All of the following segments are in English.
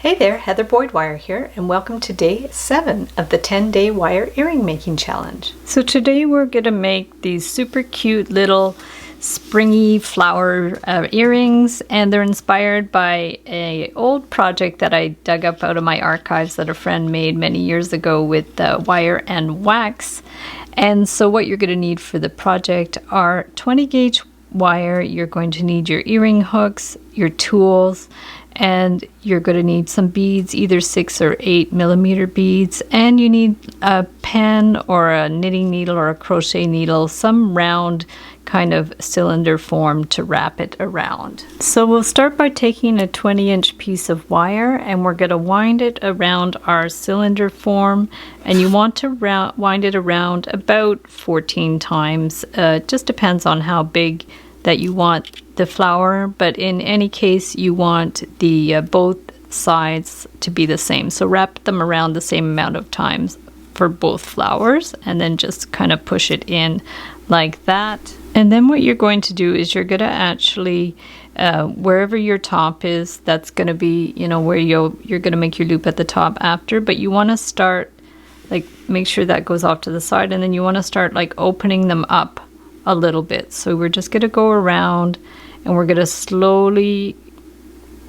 Hey there, Heather Boyd Wire here, and welcome to day 7 of the 10-day wire earring making challenge. So today we're going to make these super cute little springy flower earrings, and they're inspired by an old project that I dug up out of my archives that a friend made many years ago with wire and wax. And so what you're going to need for the project are 20 gauge wire, you're going to need your earring hooks, your tools, and you're going to need some beads, either 6 or 8 millimeter beads, and you need a pen or a knitting needle or a crochet needle, some round kind of cylinder form to wrap it around. So we'll start by taking a 20-inch piece of wire and we're going to wind it around our cylinder form, and you want to wind it around about 14 times. Just depends on how big that you want the flower, but in any case you want the both sides to be the same, so wrap them around the same amount of times for both flowers and then just kind of push it in like that. And then what you're going to do is you're going to actually wherever your top is, that's going to be, you know, where you're going to make your loop at the top after, but you want to start, like, make sure that goes off to the side, and then you want to start like opening them up a little bit. So we're just going to go around and we're going to slowly,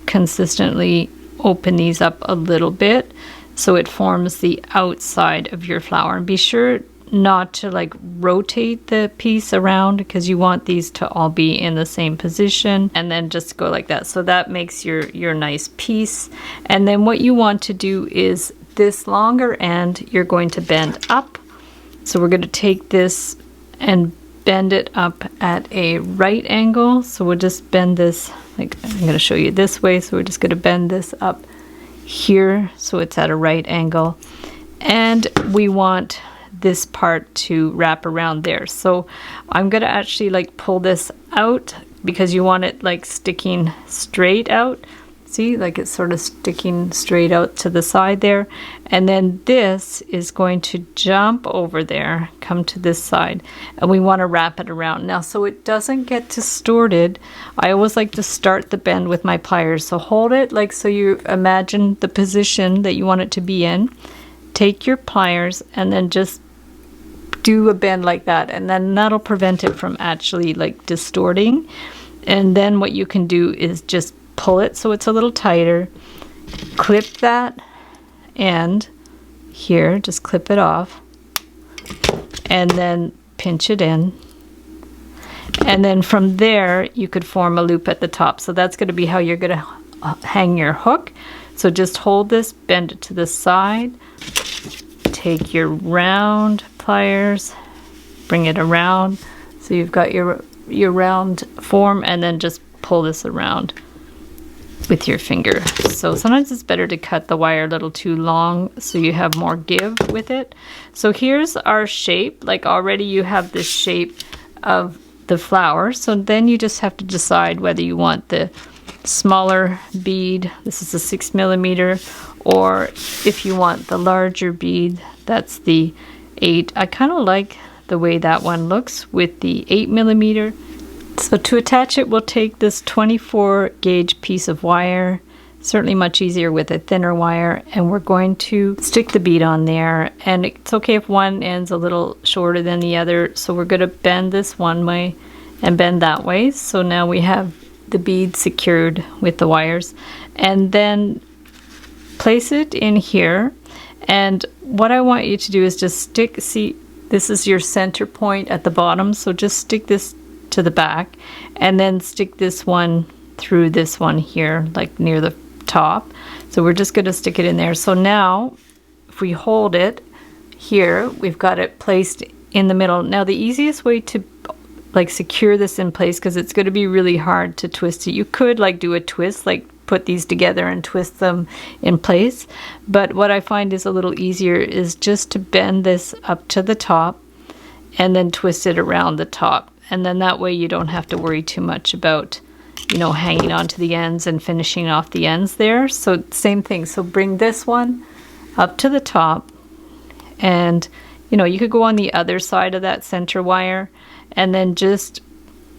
consistently open these up a little bit so it forms the outside of your flower. And be sure not to like rotate the piece around because you want these to all be in the same position, and then just go like that. So that makes your nice piece. And then what you want to do is this longer end you're going to bend up. So we're going to take this and bend it up at a right angle. So we'll just bend this, like I'm going to show you this way. So we're just going to bend this up here so it's at a right angle, and we want this part to wrap around there. So I'm going to actually like pull this out because you want it like sticking straight out. See, like it's sort of sticking straight out to the side there. And then this is going to jump over there, come to this side, and we want to wrap it around. Now, so it doesn't get distorted, I always like to start the bend with my pliers. So hold it like so you imagine the position that you want it to be in. Take your pliers and then just do a bend like that, and then that'll prevent it from actually like distorting. And then what you can do is just pull it so it's a little tighter, clip that end here, just clip it off, and then pinch it in, and then from there you could form a loop at the top. So that's going to be how you're going to hang your hook. So just hold this, bend it to the side, take your round pliers, bring it around so you've got your round form, and then just pull this around with your finger. So sometimes it's better to cut the wire a little too long so you have more give with it. So here's our shape. Like already you have this shape of the flower. So then you just have to decide whether you want the smaller bead, this is a 6 millimeter, or if you want the larger bead, that's the 8. I kind of like the way that one looks with the 8 millimeter. So to attach it, we'll take this 24 gauge piece of wire, certainly much easier with a thinner wire, and we're going to stick the bead on there. And it's okay if one end's a little shorter than the other. So we're going to bend this one way and bend that way. So now we have the bead secured with the wires, and then place it in here. And what I want you to do is just stick, see, this is your center point at the bottom, so just stick this to the back and then stick this one through this one here, like near the top. So we're just going to stick it in there. So now if we hold it here, we've got it placed in the middle. Now the easiest way to like secure this in place, because it's going to be really hard to twist it, you could like do a twist, like put these together and twist them in place, but what I find is a little easier is just to bend this up to the top and then twist it around the top, and then that way you don't have to worry too much about, you know, hanging onto the ends and finishing off the ends there. So same thing, so bring this one up to the top, and you know, you could go on the other side of that center wire and then just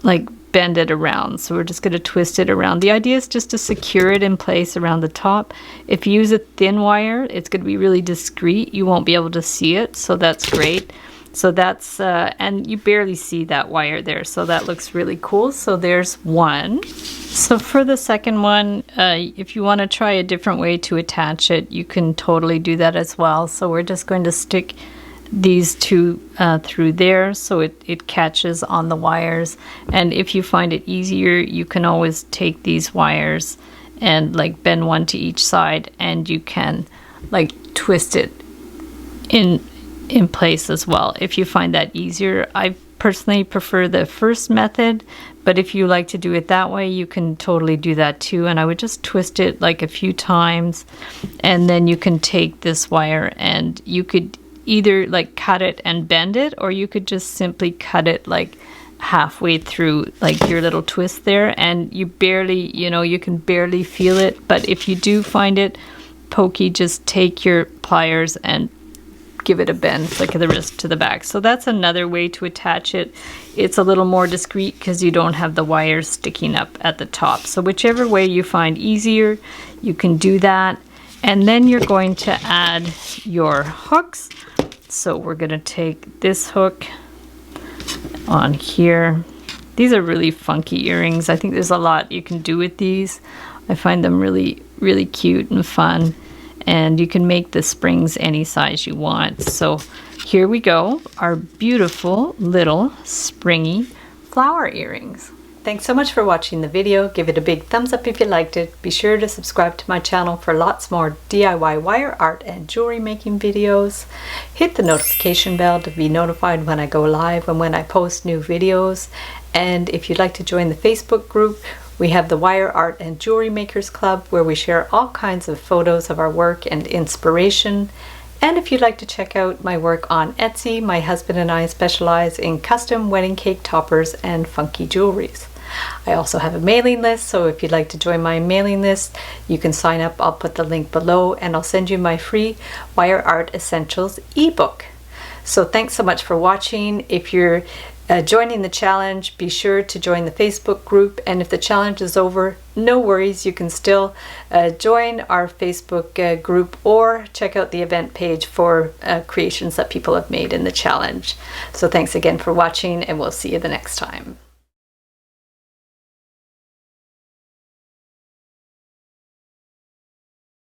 like bend it around. So we're just going to twist it around. The idea is just to secure it in place around the top. If you use a thin wire, it's going to be really discreet. You won't be able to see it, so that's great. So that's, and you barely see that wire there, so that looks really cool. So there's one. So for the second one, if you want to try a different way to attach it, you can totally do that as well. So we're just going to stick these two through there so it catches on the wires. And if you find it easier, you can always take these wires and like bend one to each side, and you can like twist it in place as well if you find that easier. I personally prefer the first method, but if you like to do it that way, you can totally do that too. And I would just twist it like a few times, and then you can take this wire and you could either like cut it and bend it, or you could just simply cut it like halfway through like your little twist there, and you barely, you know, you can barely feel it. But if you do find it pokey, just take your pliers and give it a bend, flick of the wrist to the back. So that's another way to attach it. It's a little more discreet because you don't have the wires sticking up at the top. So whichever way you find easier, you can do that. And then you're going to add your hooks. So we're going to take this hook on here. These are really funky earrings. I think there's a lot you can do with these. I find them really, really cute and fun. And you can make the springs any size you want. So here we go, our beautiful little springy flower earrings. Thanks so much for watching the video. Give it a big thumbs up if you liked it. Be sure to subscribe to my channel for lots more DIY wire art and jewelry making videos. Hit the notification bell to be notified when I go live and when I post new videos. And if you'd like to join the Facebook group, we have the Wire Art and Jewelry Makers Club, where we share all kinds of photos of our work and inspiration. And if you'd like to check out my work on Etsy, my husband and I specialize in custom wedding cake toppers and funky jewelries. I also have a mailing list, so if you'd like to join my mailing list, you can sign up. I'll put the link below, and I'll send you my free Wire Art Essentials ebook. So thanks so much for watching. If you're joining the challenge, be sure to join the Facebook group, and if the challenge is over, no worries, you can still join our Facebook group or check out the event page for creations that people have made in the challenge. So thanks again for watching, and we'll see you the next time.